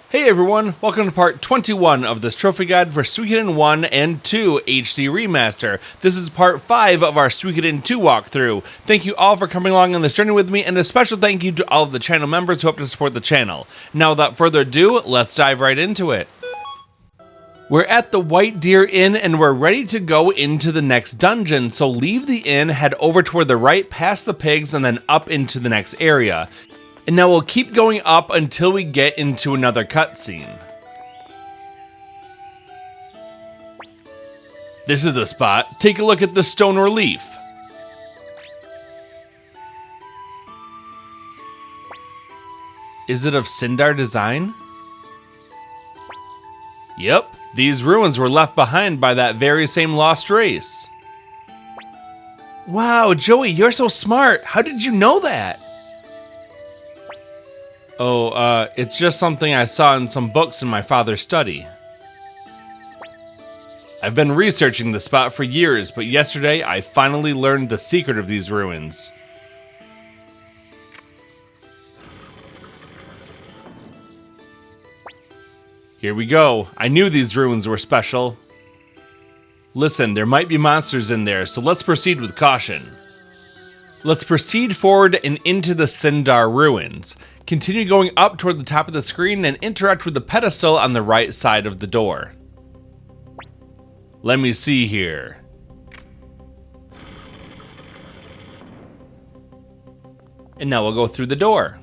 Hey everyone, welcome to part 21 of this trophy guide for Suikoden 1 and 2 HD Remaster. This is part 5 of our Suikoden 2 walkthrough. Thank you all for coming along on this journey with me, and a special thank you to all of the channel members who help to support the channel. Now without further ado, let's dive right into it. We're at the White Deer Inn and we're ready to go into the next dungeon, so leave the inn, head over toward the right past the pigs, and then up into the next area. And now we'll keep going up until we get into another cutscene. This is the spot. Take a look at the stone relief. Is it of Sindar design? Yep, these ruins were left behind by that very same lost race. Wow, Joey, you're so smart. How did you know that? Oh, it's just something I saw in some books in my father's study. I've been researching the spot for years, but yesterday I finally learned the secret of these ruins. Here we go. I knew these ruins were special. Listen, there might be monsters in there, so let's proceed with caution. Let's proceed forward and into the Sindar Ruins. Continue going up toward the top of the screen and interact with the pedestal on the right side of the door. Let me see here. And now we'll go through the door.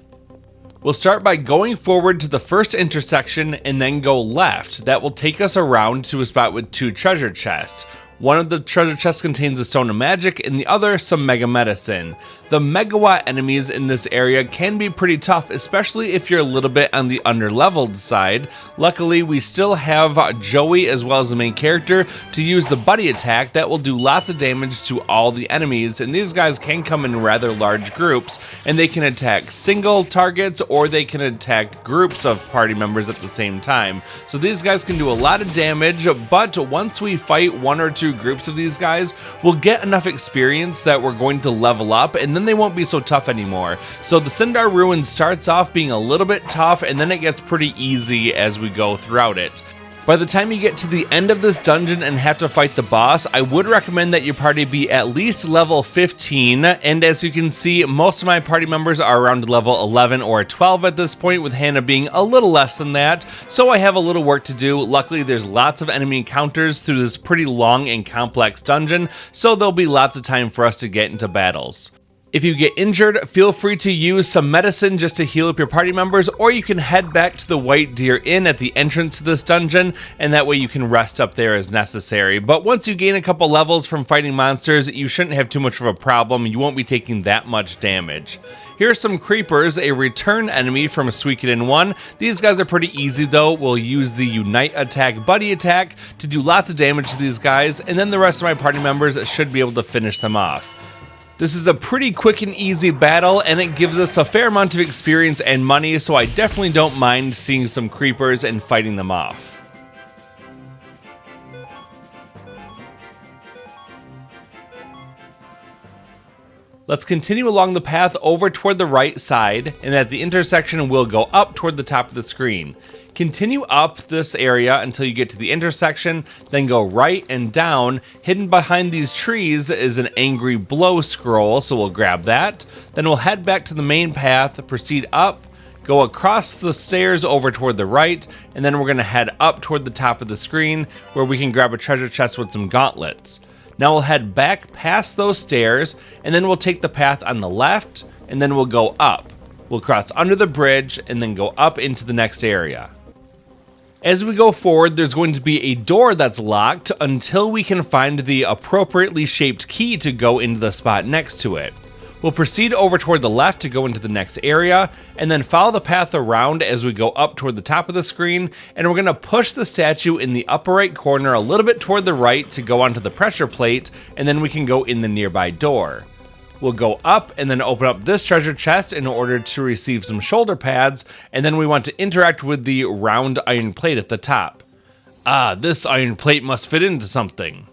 We'll start by going forward to the first intersection and then go left. That will take us around to a spot with two treasure chests. One of the treasure chests contains a stone of magic and the other some mega medicine. The megawatt enemies in this area can be pretty tough, especially if you're a little bit on the underleveled side. Luckily, we still have Joey as well as the main character to use the buddy attack that will do lots of damage to all the enemies, and these guys can come in rather large groups, and they can attack single targets or they can attack groups of party members at the same time. So these guys can do a lot of damage, but once we fight one or two groups of these guys, we'll get enough experience that we're going to level up, and then they won't be so tough anymore. So the Sindar Ruins starts off being a little bit tough, and then it gets pretty easy as we go throughout it. By the time you get to the end of this dungeon and have to fight the boss, I would recommend that your party be at least level 15, and as you can see, most of my party members are around level 11 or 12 at this point, with Hannah being a little less than that, so I have a little work to do. Luckily, there's lots of enemy encounters through this pretty long and complex dungeon, so there'll be lots of time for us to get into battles. If you get injured, feel free to use some medicine just to heal up your party members, or you can head back to the White Deer Inn at the entrance to this dungeon, and that way you can rest up there as necessary. But once you gain a couple levels from fighting monsters, you shouldn't have too much of a problem. You won't be taking that much damage. Here's some creepers, a return enemy from Suikoden 1. These guys are pretty easy though. We'll use the Unite attack, buddy attack, to do lots of damage to these guys, and then the rest of my party members should be able to finish them off. This is a pretty quick and easy battle, and it gives us a fair amount of experience and money, so I definitely don't mind seeing some creepers and fighting them off. Let's continue along the path over toward the right side, and at the intersection we'll go up toward the top of the screen. Continue up this area until you get to the intersection, then go right and down. Hidden behind these trees is an angry blow scroll, so we'll grab that. Then we'll head back to the main path, proceed up, go across the stairs over toward the right, and then we're going to head up toward the top of the screen where we can grab a treasure chest with some gauntlets. Now we'll head back past those stairs, and then we'll take the path on the left, and then we'll go up. We'll cross under the bridge, and then go up into the next area. As we go forward, there's going to be a door that's locked until we can find the appropriately shaped key to go into the spot next to it. We'll proceed over toward the left to go into the next area, and then follow the path around as we go up toward the top of the screen, and we're going to push the statue in the upper right corner a little bit toward the right to go onto the pressure plate, and then we can go in the nearby door. We'll go up and then open up this treasure chest in order to receive some shoulder pads, and then we want to interact with the round iron plate at the top. Ah, this iron plate must fit into something.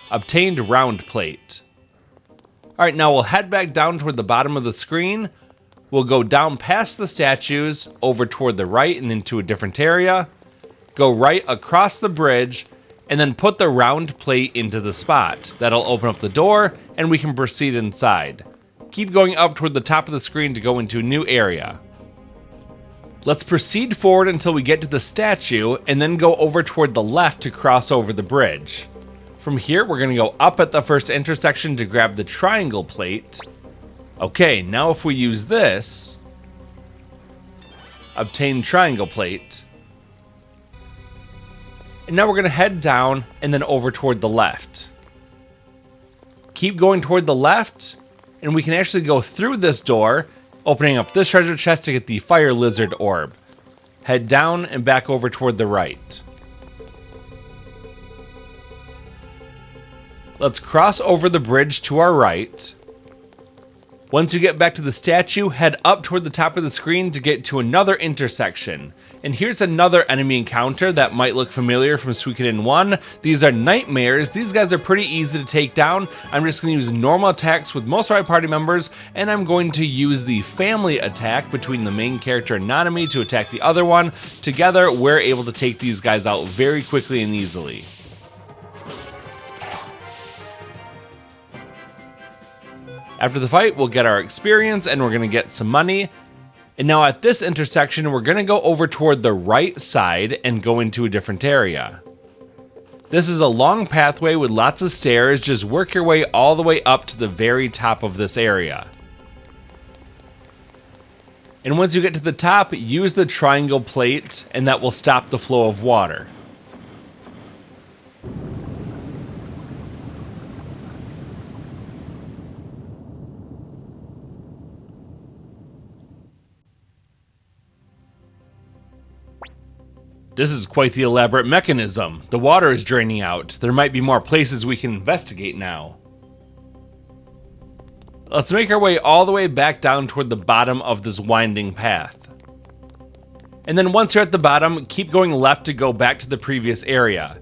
Obtained round plate. Alright, now we'll head back down toward the bottom of the screen, we'll go down past the statues, over toward the right and into a different area, go right across the bridge, and then put the round plate into the spot. That'll open up the door, and we can proceed inside. Keep going up toward the top of the screen to go into a new area. Let's proceed forward until we get to the statue, and then go over toward the left to cross over the bridge. From here, we're going to go up at the first intersection to grab the triangle plate. Okay, now if we use this, obtain triangle plate. And now we're going to head down and then over toward the left. Keep going toward the left, and we can actually go through this door, opening up this treasure chest to get the fire lizard orb. Head down and back over toward the right. Let's cross over the bridge to our right. Once you get back to the statue, head up toward the top of the screen to get to another intersection. And here's another enemy encounter that might look familiar from Suikoden 1. These are nightmares. These guys are pretty easy to take down. I'm just going to use normal attacks with most of my party members, and I'm going to use the family attack between the main character and Nanami to attack the other one. Together, we're able to take these guys out very quickly and easily. After the fight, we'll get our experience and we're going to get some money. And now at this intersection, we're going to go over toward the right side and go into a different area. This is a long pathway with lots of stairs. Just work your way all the way up to the very top of this area. And once you get to the top, use the triangle plate and that will stop the flow of water. This is quite the elaborate mechanism. The water is draining out. There might be more places we can investigate now. Let's make our way all the way back down toward the bottom of this winding path. And then once you're at the bottom, keep going left to go back to the previous area.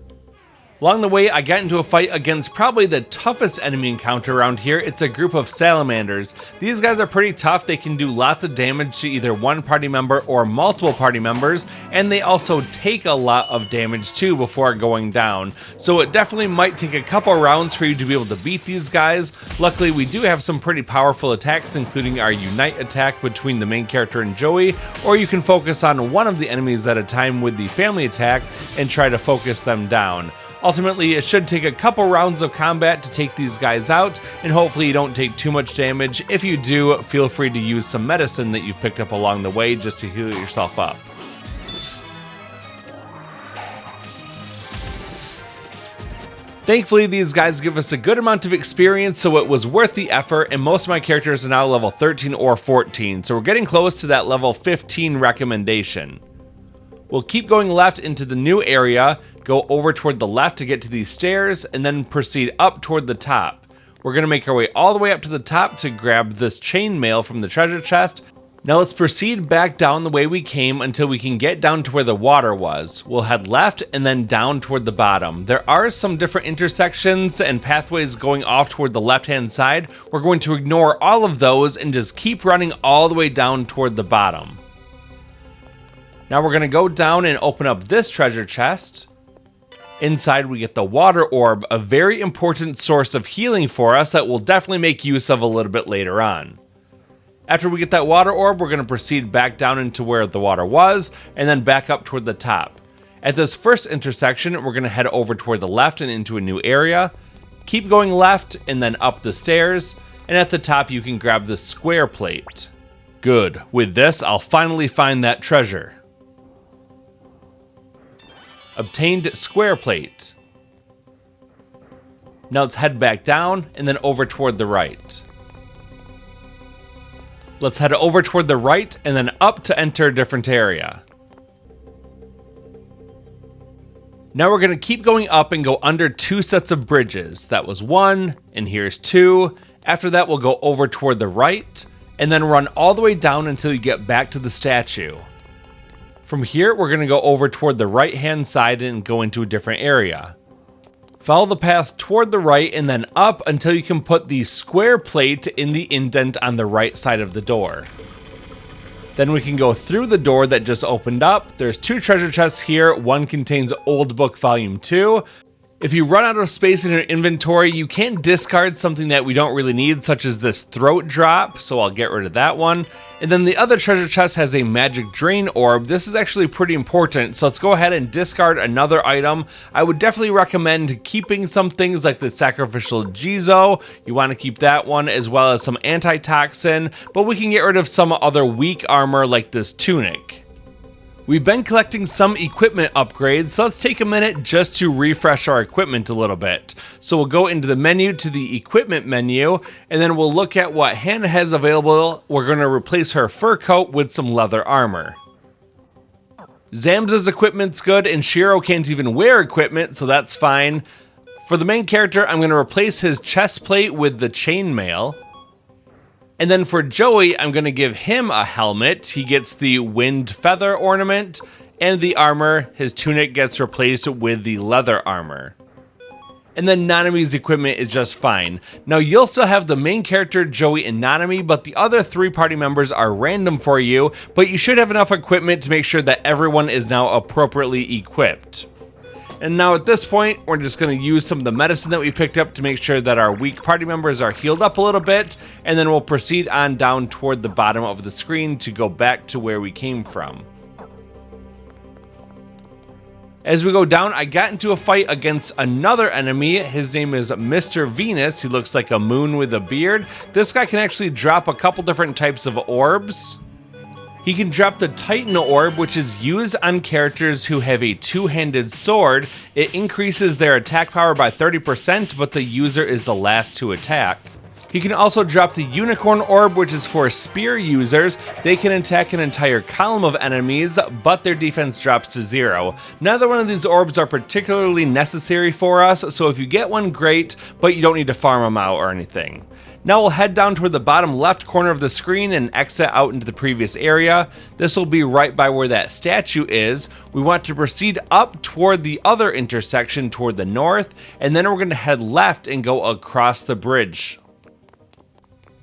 Along the way, I got into a fight against probably the toughest enemy encounter around here. It's a group of salamanders. These guys are pretty tough. They can do lots of damage to either one party member or multiple party members, and they also take a lot of damage too before going down. So it definitely might take a couple rounds for you to be able to beat these guys. Luckily, we do have some pretty powerful attacks, including our Unite attack between the main character and Joey, or you can focus on one of the enemies at a time with the family attack and try to focus them down. Ultimately, it should take a couple rounds of combat to take these guys out, and hopefully you don't take too much damage. If you do, feel free to use some medicine that you've picked up along the way just to heal yourself up. Thankfully, these guys give us a good amount of experience, so it was worth the effort, and most of my characters are now level 13 or 14, so we're getting close to that level 15 recommendation. We'll keep going left into the new area, go over toward the left to get to these stairs, and then proceed up toward the top. We're going to make our way all the way up to the top to grab this chainmail from the treasure chest. Now let's proceed back down the way we came until we can get down to where the water was. We'll head left and then down toward the bottom. There are some different intersections and pathways going off toward the left-hand side. We're going to ignore all of those and just keep running all the way down toward the bottom. Now we're going to go down and open up this treasure chest. Inside we get the water orb, a very important source of healing for us that we'll definitely make use of a little bit later on. After we get that water orb, we're going to proceed back down into where the water was, and then back up toward the top. At this first intersection, we're going to head over toward the left and into a new area. Keep going left and then up the stairs, and at the top you can grab the square plate. Good, with this I'll finally find that treasure. Obtained square plate. Now let's head back down and then over toward the right. Let's head over toward the right and then up to enter a different area. Now we're going to keep going up and go under two sets of bridges. That was one, and here's two. After that, we'll go over toward the right and then run all the way down until you get back to the statue. From here, we're going to go over toward the right-hand side and go into a different area. Follow the path toward the right and then up until you can put the square plate in the indent on the right side of the door. Then we can go through the door that just opened up. There's 2 treasure chests here. One contains Old Book Volume 2. If you run out of space in your inventory, you can discard something that we don't really need, such as this throat drop, so I'll get rid of that one. And then the other treasure chest has a magic drain orb. This is actually pretty important, so let's go ahead and discard another item. I would definitely recommend keeping some things like the sacrificial Jizo. You want to keep that one, as well as some antitoxin, but we can get rid of some other weak armor like this tunic. We've been collecting some equipment upgrades, so let's take a minute just to refresh our equipment a little bit. So we'll go into the menu to the equipment menu, and then we'll look at what Hannah has available. We're going to replace her fur coat with some leather armor. Zamza's equipment's good, and Shiro can't even wear equipment, so that's fine. For the main character, I'm going to replace his chest plate with the chainmail. And then for Joey, I'm going to give him a helmet. He gets the winged feather ornament, and the armor, his tunic gets replaced with the leather armor. And then Nanami's equipment is just fine. Now you'll still have the main character, Joey and Nanami, but the other 3 party members are random for you, but you should have enough equipment to make sure that everyone is now appropriately equipped. And now at this point, we're just going to use some of the medicine that we picked up to make sure that our weak party members are healed up a little bit, and then we'll proceed on down toward the bottom of the screen to go back to where we came from. As we go down, I got into a fight against another enemy. His name is Mr. Venus. He looks like a moon with a beard. This guy can actually drop a couple different types of orbs. He can drop the Titan Orb, which is used on characters who have a 2-handed sword. It increases their attack power by 30%, but the user is the last to attack. He can also drop the Unicorn Orb, which is for spear users. They can attack an entire column of enemies, but their defense drops to 0. Neither one of these orbs are particularly necessary for us, so if you get one, great, but you don't need to farm them out or anything. Now we'll head down toward the bottom left corner of the screen and exit out into the previous area. This will be right by where that statue is. We want to proceed up toward the other intersection toward the north, and then we're going to head left and go across the bridge.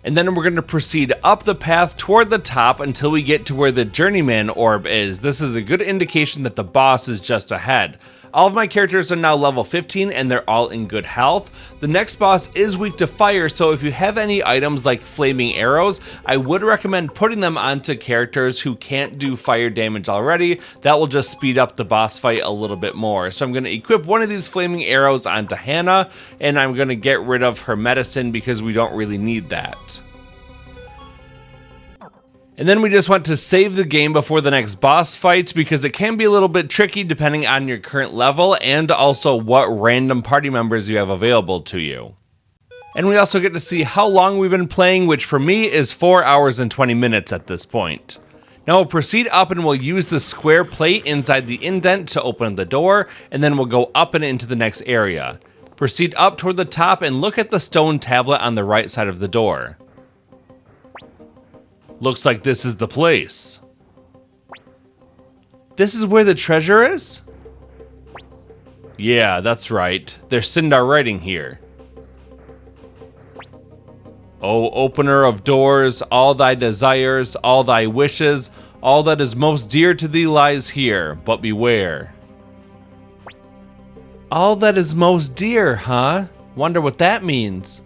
And then we're going to proceed up the path toward the top until we get to where the Journeyman Orb is. This is a good indication that the boss is just ahead. All of my characters are now level 15 and they're all in good health. The next boss is weak to fire, so if you have any items like flaming arrows, I would recommend putting them onto characters who can't do fire damage already. That will just speed up the boss fight a little bit more. So I'm going to equip one of these flaming arrows onto Hannah, and I'm going to get rid of her medicine because we don't really need that. And then we just want to save the game before the next boss fight because it can be a little bit tricky depending on your current level and also what random party members you have available to you. And we also get to see how long we've been playing, which for me is 4 hours and 20 minutes at this point. Now we'll proceed up and we'll use the square plate inside the indent to open the door, and then we'll go up and into the next area. Proceed up toward the top and look at the stone tablet on the right side of the door. Looks like this is the place. This is where the treasure is? Yeah, that's right. There's Sindar writing here. O opener of doors, all thy desires, all thy wishes, all that is most dear to thee lies here, but beware. All that is most dear, huh? Wonder what that means.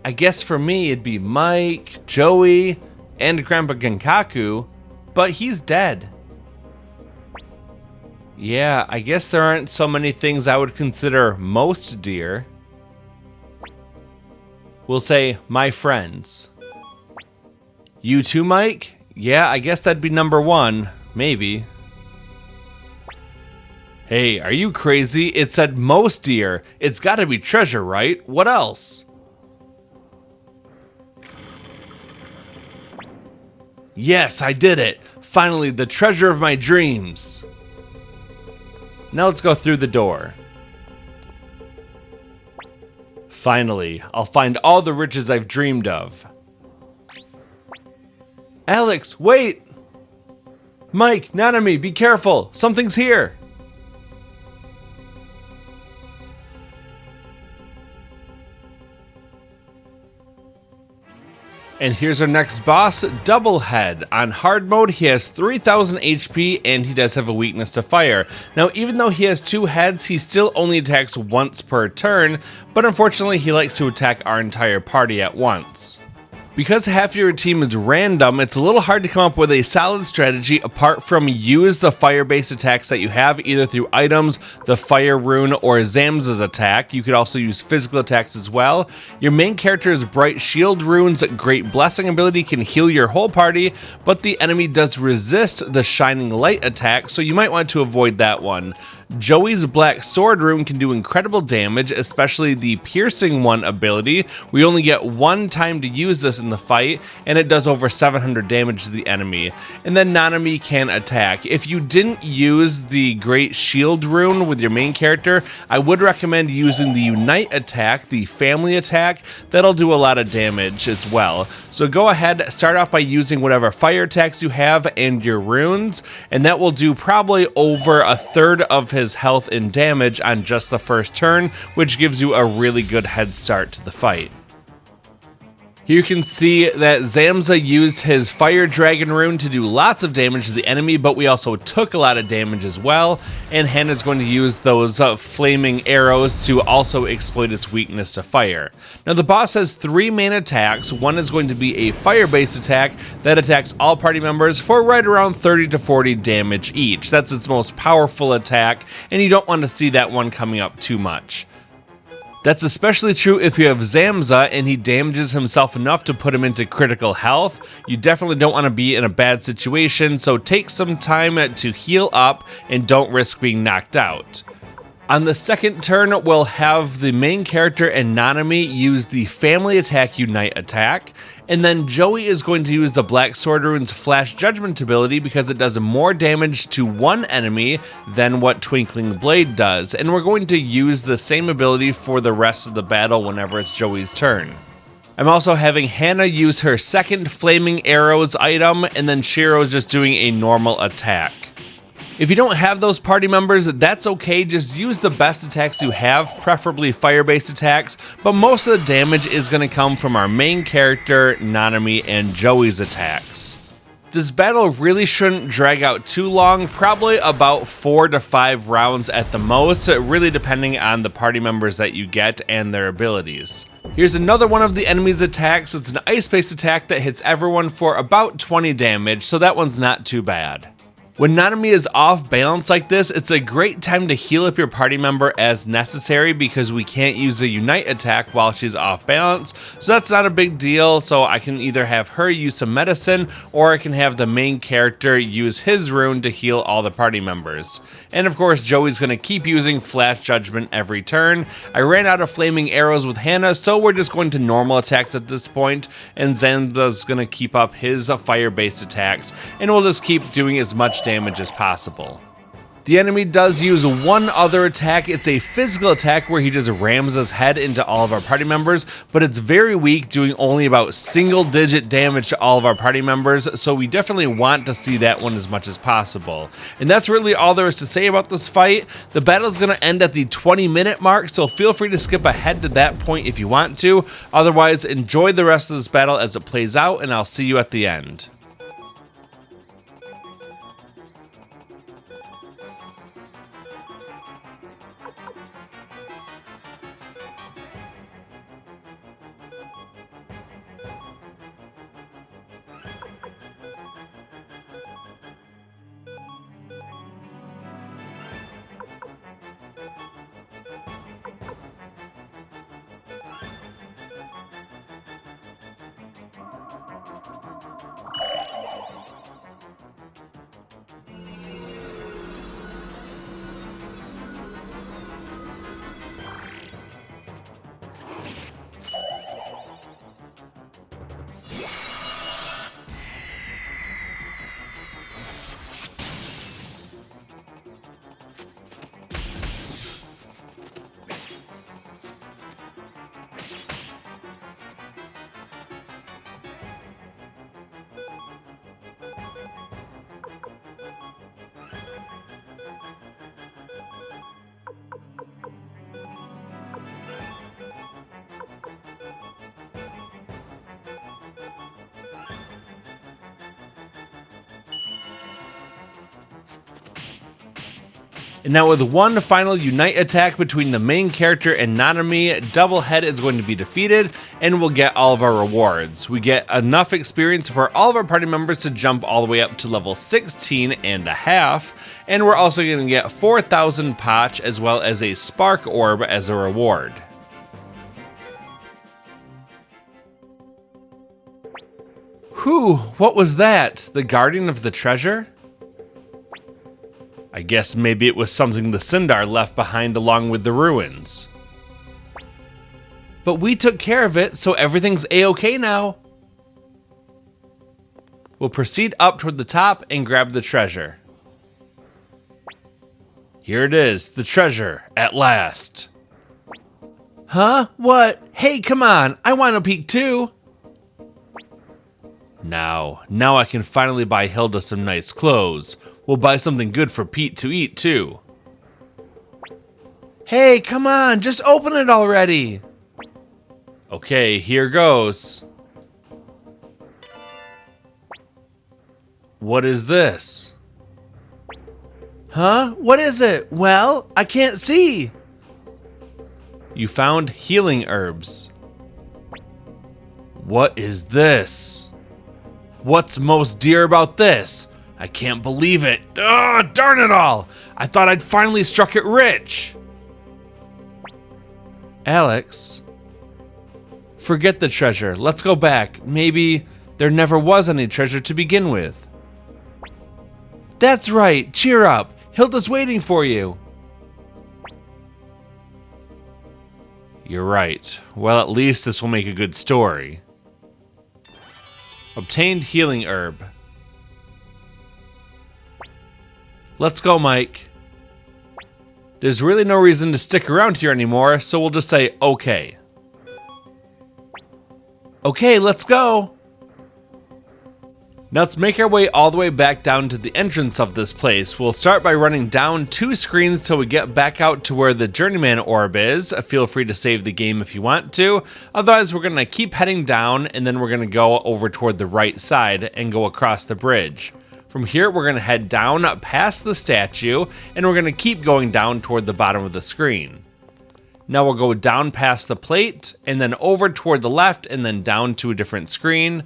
I guess for me it'd be Mike, Joey, and Grandpa Genkaku, but he's dead. Yeah, I guess there aren't so many things I would consider most dear. We'll say, my friends. You too, Mike? Yeah, I guess that'd be number 1, maybe. Hey, are you crazy? It said most dear. It's gotta be treasure, right? What else? Yes, I did it! Finally, the treasure of my dreams! Now let's go through the door. Finally, I'll find all the riches I've dreamed of. Alex, wait! Mike, Nanami, be careful! Something's here! And here's our next boss, Double Head. On hard mode, he has 3000 HP and he does have a weakness to fire. Now, even though he has 2 heads, he still only attacks once per turn, but unfortunately he likes to attack our entire party at once. Because half your team is random, it's a little hard to come up with a solid strategy apart from use the fire-based attacks that you have either through items, the fire rune, or Zamza's attack. You could also use physical attacks as well. Your main character's Bright Shield rune's Great Blessing ability can heal your whole party, but the enemy does resist the Shining Light attack, so you might want to avoid that one. Joey's Black Sword rune can do incredible damage, especially the Piercing One ability. We only get one time to use this in the fight, and it does over 700 damage to the enemy. And then Nanami can attack. If you didn't use the Great Shield rune with your main character, I would recommend using the Unite attack, the family attack. That'll do a lot of damage as well. So go ahead, start off by using whatever fire attacks you have and your runes, and that will do probably over a third of his health and damage on just the first turn, which gives you a really good head start to the fight. Here you can see that Zamza used his Fire Dragon rune to do lots of damage to the enemy, but we also took a lot of damage as well, and Hannah's going to use those flaming arrows to also exploit its weakness to fire. Now the boss has 3 main attacks. One is going to be a fire-based attack that attacks all party members for right around 30 to 40 damage each. That's its most powerful attack, and you don't want to see that one coming up too much. That's especially true if you have Zamza and he damages himself enough to put him into critical health. You definitely don't want to be in a bad situation, so take some time to heal up and don't risk being knocked out. On the second turn, we'll have the main character and Nanami use the Family Attack Unite attack, and then Joey is going to use the Black Sword rune's Flash Judgment ability because it does more damage to one enemy than what Twinkling Blade does, and we're going to use the same ability for the rest of the battle whenever it's Joey's turn. I'm also having Hannah use her second Flaming Arrows item, and then Shiro is just doing a normal attack. If you don't have those party members, that's okay, just use the best attacks you have, preferably fire-based attacks, but most of the damage is going to come from our main character, Nanami, and Joey's attacks. This battle really shouldn't drag out too long, probably about 4 to 5 rounds at the most, really depending on the party members that you get and their abilities. Here's another one of the enemy's attacks. It's an ice-based attack that hits everyone for about 20 damage, so that one's not too bad. When Nanami is off balance like this, it's a great time to heal up your party member as necessary because we can't use a Unite attack while she's off balance, so that's not a big deal. So I can either have her use some medicine or I can have the main character use his rune to heal all the party members. And of course, Joey's going to keep using Flash Judgment every turn. I ran out of Flaming Arrows with Hannah, so we're just going to normal attacks at this point, and Zamza's going to keep up his fire-based attacks, and we'll just keep doing as much damage as possible. The enemy does use one other attack. It's a physical attack where he just rams his head into all of our party members, but it's very weak, doing only about single-digit damage to all of our party members, so we definitely want to see that one as much as possible. And that's really all there is to say about this fight. The battle is going to end at the 20-minute mark, so feel free to skip ahead to that point if you want to. Otherwise, enjoy the rest of this battle as it plays out, and I'll see you at the end. And now with one final unite attack between the main character and Nanami, Doublehead is going to be defeated and we'll get all of our rewards. We get enough experience for all of our party members to jump all the way up to level 16 and a half, and we're also going to get 4,000 Potch as well as a Spark Orb as a reward. Whew, what was that? The Guardian of the Treasure? I guess maybe it was something the Sindar left behind along with the ruins. But we took care of it, so everything's a-okay now. We'll proceed up toward the top and grab the treasure. Here it is, the treasure, at last. Huh? What? Hey, come on, I want a peek too. Now I can finally buy Hilda some nice clothes. We'll buy something good for Pete to eat, too. Hey, come on, just open it already. Okay, here goes. What is this? Huh? What is it? Well, I can't see. You found healing herbs. What is this? What's most dear about this? I can't believe it. Ugh, darn it all. I thought I'd finally struck it rich. Alex, forget the treasure. Let's go back. Maybe there never was any treasure to begin with. That's right. Cheer up. Hilda's waiting for you. You're right. Well, at least this will make a good story. Obtained healing herb. Let's go, Mike. There's really no reason to stick around here anymore, so we'll just say okay. Okay, let's go. Now let's make our way all the way back down to the entrance of this place. We'll start by running down 2 screens till we get back out to where the Journeyman Orb is. Feel free to save the game if you want to. Otherwise, we're going to keep heading down, and then we're going to go over toward the right side and go across the bridge. From here, we're going to head down past the statue, and we're going to keep going down toward the bottom of the screen. Now we'll go down past the plate, and then over toward the left, and then down to a different screen.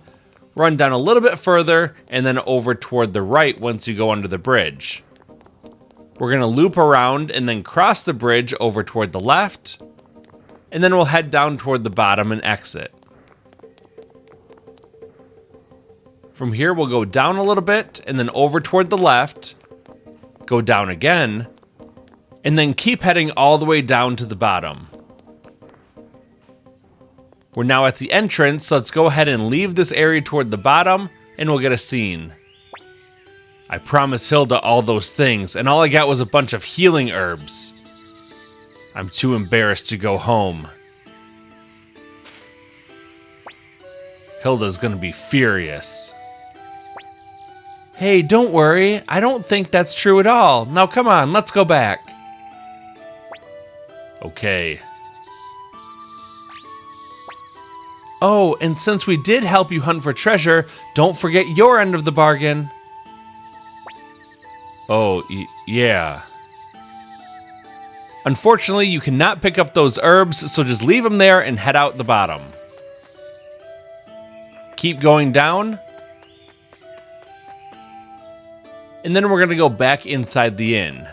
Run down a little bit further, and then over toward the right once you go under the bridge. We're going to loop around and then cross the bridge over toward the left, and then we'll head down toward the bottom and exit. From here, we'll go down a little bit, and then over toward the left, go down again, and then keep heading all the way down to the bottom. We're now at the entrance, so let's go ahead and leave this area toward the bottom, and we'll get a scene. I promised Hilda all those things, and all I got was a bunch of healing herbs. I'm too embarrassed to go home. Hilda's gonna be furious. Hey, don't worry. I don't think that's true at all. Now come on, let's go back. Okay. Oh, and since we did help you hunt for treasure, don't forget your end of the bargain. Oh, yeah. Unfortunately, you cannot pick up those herbs, so just leave them there and head out the bottom. Keep going down. And then we're going to go back inside the inn.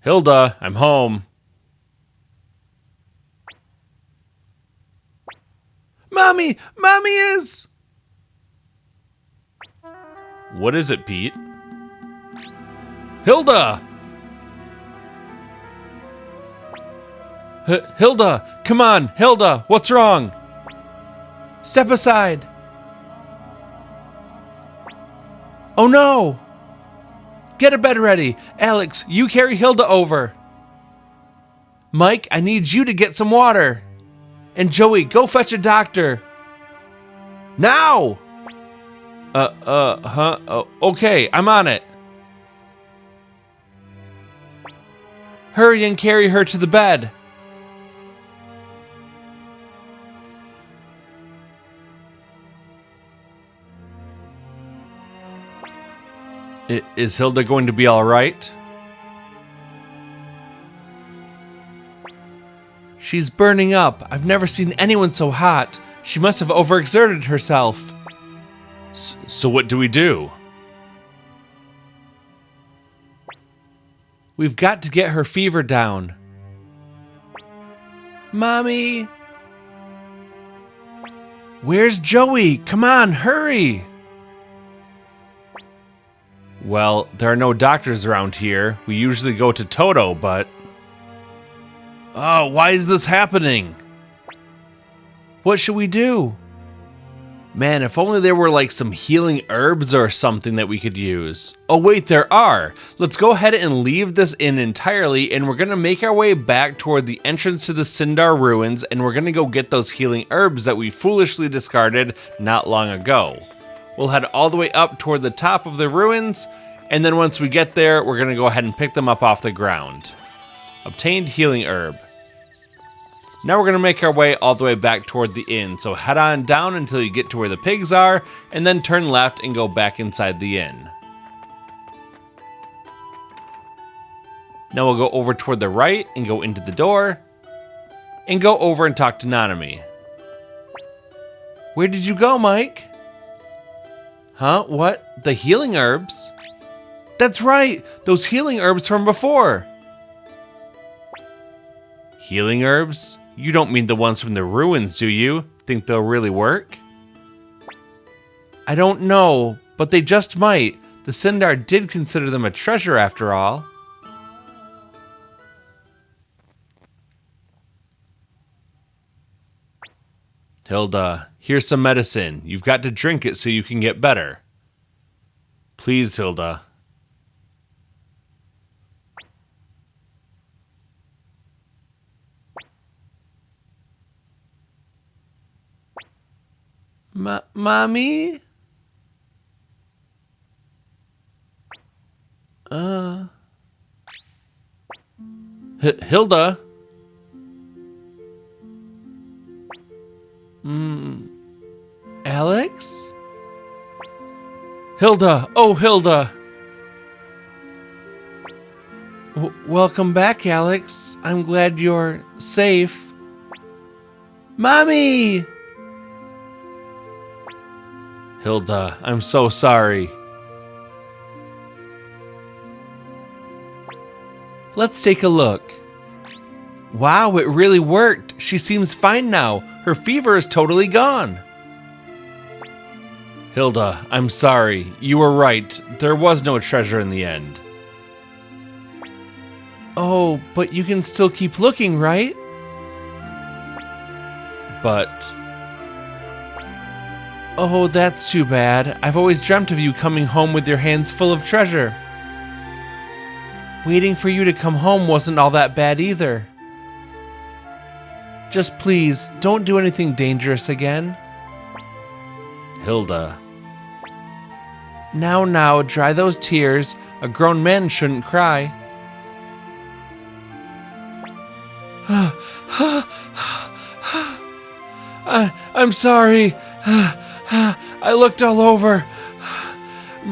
Hilda, I'm home. Mommy! Mommy is... What is it, Pete? Hilda! Hilda! Come on, Hilda! What's wrong? Step aside! Oh no! Get a bed ready! Alex, you carry Hilda over. Mike, I need you to get some water. And Joey, go fetch a doctor. Now! Okay, I'm on it. Hurry and carry her to the bed. Is Hilda going to be all right? She's burning up. I've never seen anyone so hot. She must have overexerted herself. So what do we do? We've got to get her fever down. Mommy! Where's Joey? Come on, hurry! Well, there are no doctors around here. We usually go to Toto, but... Oh, why is this happening? What should we do? Man, if only there were like some healing herbs or something that we could use. Oh wait, there are. Let's go ahead and leave this inn entirely, and we're gonna make our way back toward the entrance to the Sindar Ruins, and we're gonna go get those healing herbs that we foolishly discarded not long ago. We'll head all the way up toward the top of the ruins, and then once we get there, we're gonna go ahead and pick them up off the ground. Obtained healing herb. Now we're going to make our way all the way back toward the inn, so head on down until you get to where the pigs are, and then turn left and go back inside the inn. Now we'll go over toward the right and go into the door, and go over and talk to Nanami. Where did you go, Mike? Huh? What? The healing herbs? That's right! Those healing herbs from before! Healing herbs? You don't mean the ones from the ruins, do you? Think they'll really work? I don't know, but they just might. The Sindar did consider them a treasure after all. Hilda, here's some medicine. You've got to drink it so you can get better. Please, Hilda. Mommy? Hilda? Alex? Hilda! Oh, Hilda! Welcome back, Alex. I'm glad you're safe. Mommy! Hilda, I'm so sorry. Let's take a look. Wow, it really worked. She seems fine now. Her fever is totally gone. Hilda, I'm sorry. You were right. There was no treasure in the end. Oh, but you can still keep looking, right? But... Oh, that's too bad. I've always dreamt of you coming home with your hands full of treasure. Waiting for you to come home wasn't all that bad either. Just please, don't do anything dangerous again. Hilda. Now, dry those tears. A grown man shouldn't cry. I'm sorry. I looked all over,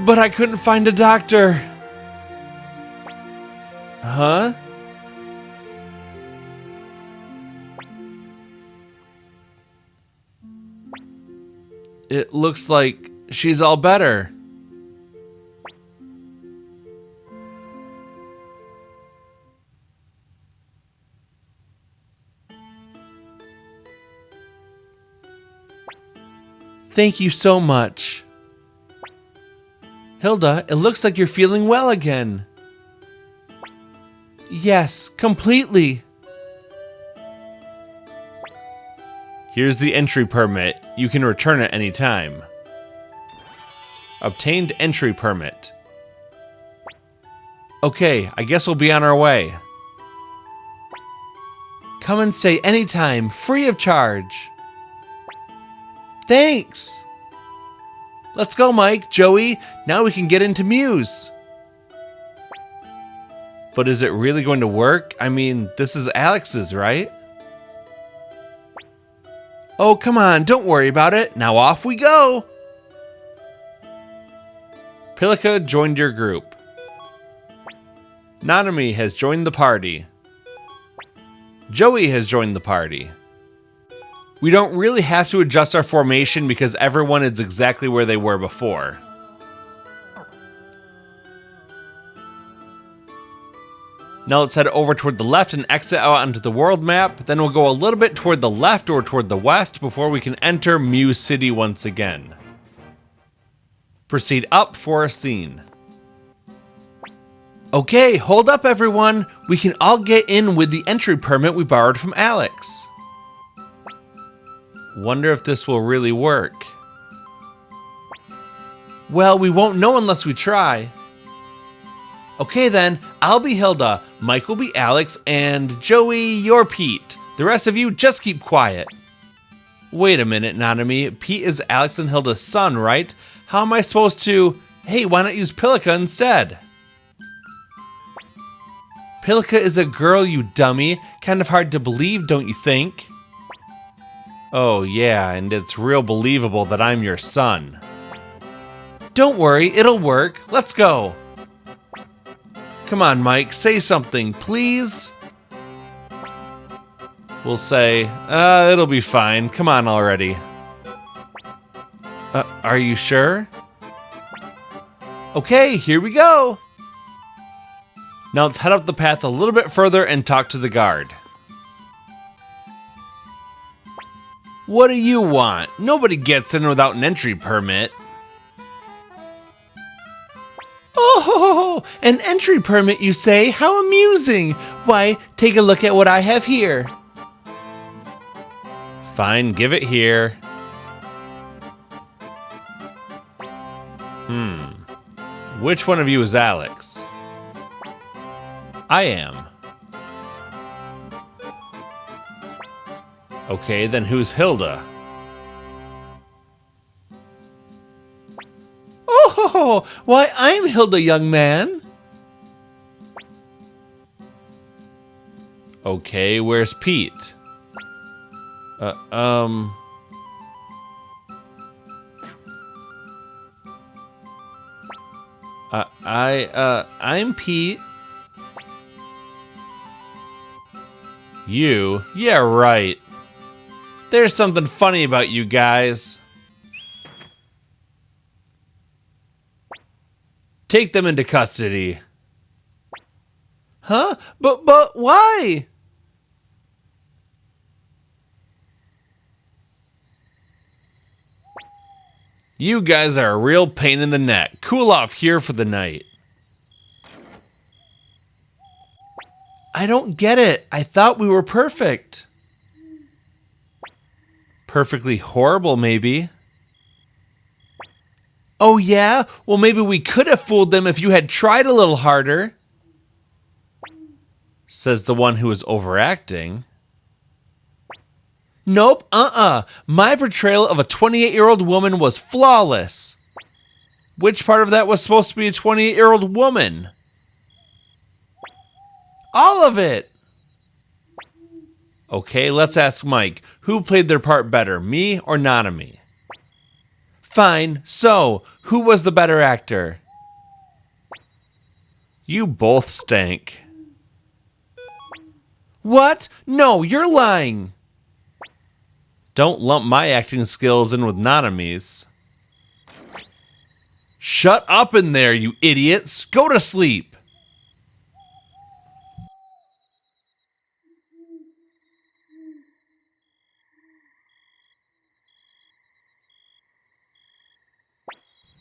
but I couldn't find a doctor. Huh? It looks like she's all better. Thank you so much. Hilda, it looks like you're feeling well again. Yes, completely. Here's the entry permit. You can return at any time. Obtained entry permit. Okay, I guess we'll be on our way. Come and stay anytime, free of charge. Thanks! Let's go, Mike, Joey. Now we can get into Muse. But is it really going to work? I mean, this is Alex's, right? Oh, come on, don't worry about it. Now off we go. Pilika joined your group. Nanami has joined the party. Joey has joined the party. We don't really have to adjust our formation because everyone is exactly where they were before. Now let's head over toward the left and exit out onto the world map. Then we'll go a little bit toward the left or toward the west before we can enter Mew City once again. Proceed up for a scene. Okay, hold up everyone. We can all get in with the entry permit we borrowed from Alex. Wonder if this will really work. Well, we won't know unless we try. Okay then, I'll be Hilda, Mike will be Alex, and Joey, you're Pete. The rest of you, just keep quiet. Wait a minute, Nanami. Pete is Alex and Hilda's son, right? How am I supposed to... Hey, why not use Pilika instead? Pilika is a girl, you dummy. Kind of hard to believe, don't you think? Oh yeah, and it's real believable that I'm your son. Don't worry, it'll work. Let's go. Come on, Mike, say something, please. We'll say, it'll be fine. Come on already. Are you sure? Okay, here we go. Now let's head up the path a little bit further and talk to the guard. What do you want? Nobody gets in without an entry permit. Oh, an entry permit, you say? How amusing! Why, take a look at what I have here. Fine, give it here. Which one of you is Alex? I am. Okay, then who's Hilda? Oh, why, I'm Hilda, young man. Okay, where's Pete? I'm Pete. You? Yeah, right. There's something funny about you guys. Take them into custody. Huh? But why? You guys are a real pain in the neck. Cool off here for the night. I don't get it. I thought we were perfect. Perfectly horrible, maybe. Oh yeah? Well, maybe we could have fooled them if you had tried a little harder. Says the one who is overacting. Nope, My portrayal of a 28-year-old woman was flawless. Which part of that was supposed to be a 28-year-old woman? All of it! Okay, let's ask Mike. Who played their part better, me or Nanami? Fine, so, who was the better actor? You both stank. What? No, you're lying! Don't lump my acting skills in with Nanami's. Shut up in there, you idiots! Go to sleep!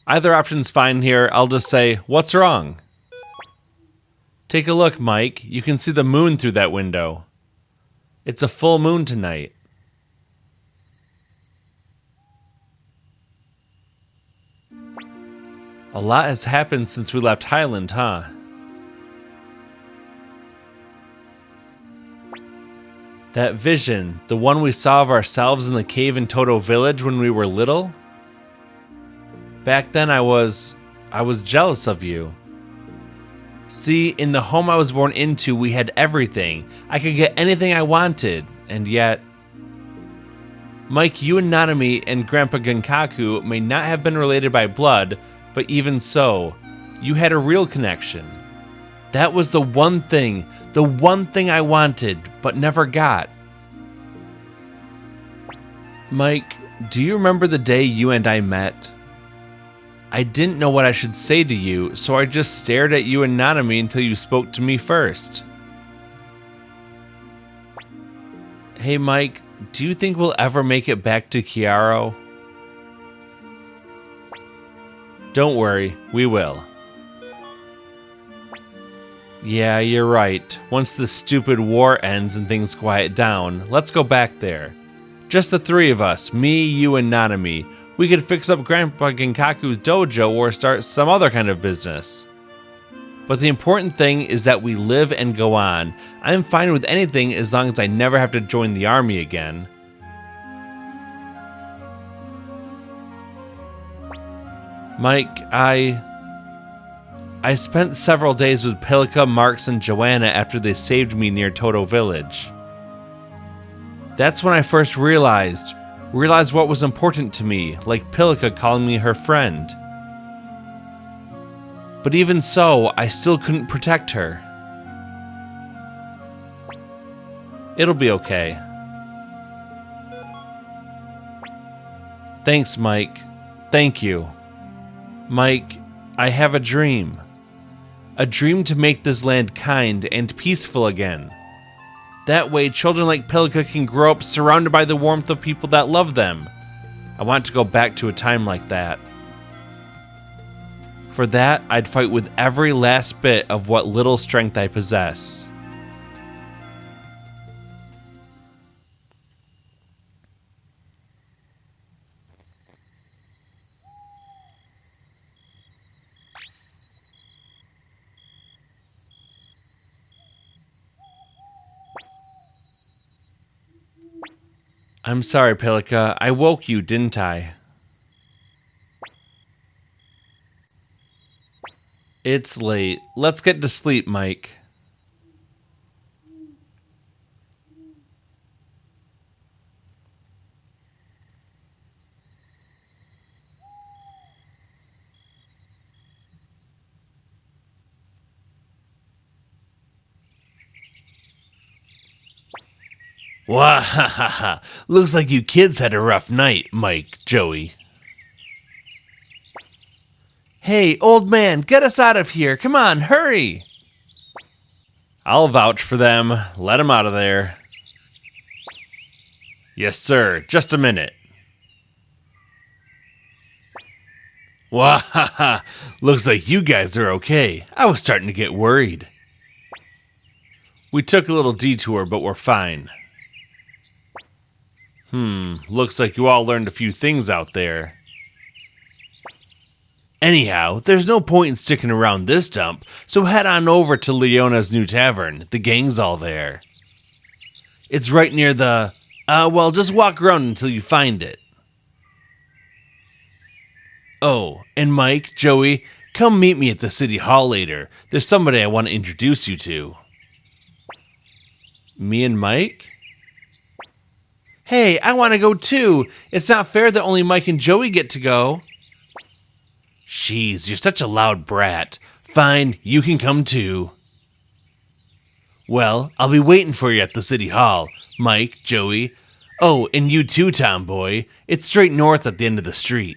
Either option's fine here. I'll just say, what's wrong? Take a look, Mike. You can see the moon through that window. It's a full moon tonight. A lot has happened since we left Highland, huh? That vision, the one we saw of ourselves in the cave in Toto Village when we were little? Back then I was jealous of you. See, in the home I was born into, we had everything. I could get anything I wanted, and yet... Mike, you and Nanami and Grandpa Genkaku may not have been related by blood, But even so, you had a real connection. That was the one thing I wanted, but never got. Mike, do you remember the day you and I met? I didn't know what I should say to you, so I just stared at you and Nanami until you spoke to me first. Hey Mike, do you think we'll ever make it back to Kiaro? Don't worry, we will. Yeah, you're right. Once this stupid war ends and things quiet down, let's go back there. Just the three of us, me, you, and Nanami. We could fix up Grandpa Genkaku's dojo or start some other kind of business. But the important thing is that we live and go on. I'm fine with anything as long as I never have to join the army again. Mike, I spent several days with Pilika, Marks, and Joanna after they saved me near Toto Village. That's when I first realized what was important to me, like Pilika calling me her friend. But even so, I still couldn't protect her. It'll be okay. Thanks, Mike. Thank you. Mike, I have a dream. A dream to make this land kind and peaceful again. That way, children like Pilika can grow up surrounded by the warmth of people that love them. I want to go back to a time like that. For that, I'd fight with every last bit of what little strength I possess. I'm sorry, Pilika. I woke you, didn't I? It's late. Let's get to sleep, Mike. Wahahaha. Looks like you kids had a rough night, Mike, Joey. Hey, old man, get us out of here. Come on, hurry. I'll vouch for them. Let them out of there. Yes, sir. Just a minute. Wahaha. Looks like you guys are okay. I was starting to get worried. We took a little detour, but we're fine. Looks like you all learned a few things out there. Anyhow, there's no point in sticking around this dump, so head on over to Leona's new tavern. The gang's all there. It's right near the... well, just walk around until you find it. Oh, and Mike, Joey, come meet me at the city hall later. There's somebody I want to introduce you to. Me and Mike? Hey, I want to go too. It's not fair that only Mike and Joey get to go. Jeez, you're such a loud brat. Fine, you can come too. Well, I'll be waiting for you at the city hall. Mike, Joey. Oh, and you too, tomboy. It's straight north at the end of the street.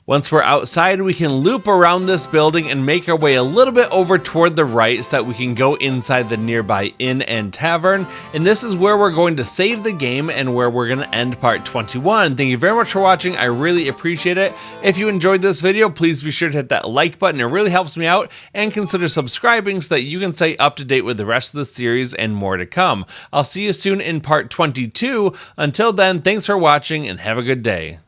Once we're outside, we can loop around this building and make our way a little bit over toward the right so that we can go inside the nearby inn and tavern. And this is where we're going to save the game and where we're going to end part 21. Thank you very much for watching. I really appreciate it. If you enjoyed this video, please be sure to hit that like button. It really helps me out. And consider subscribing so that you can stay up to date with the rest of the series and more to come. I'll see you soon in part 22. Until then, thanks for watching and have a good day.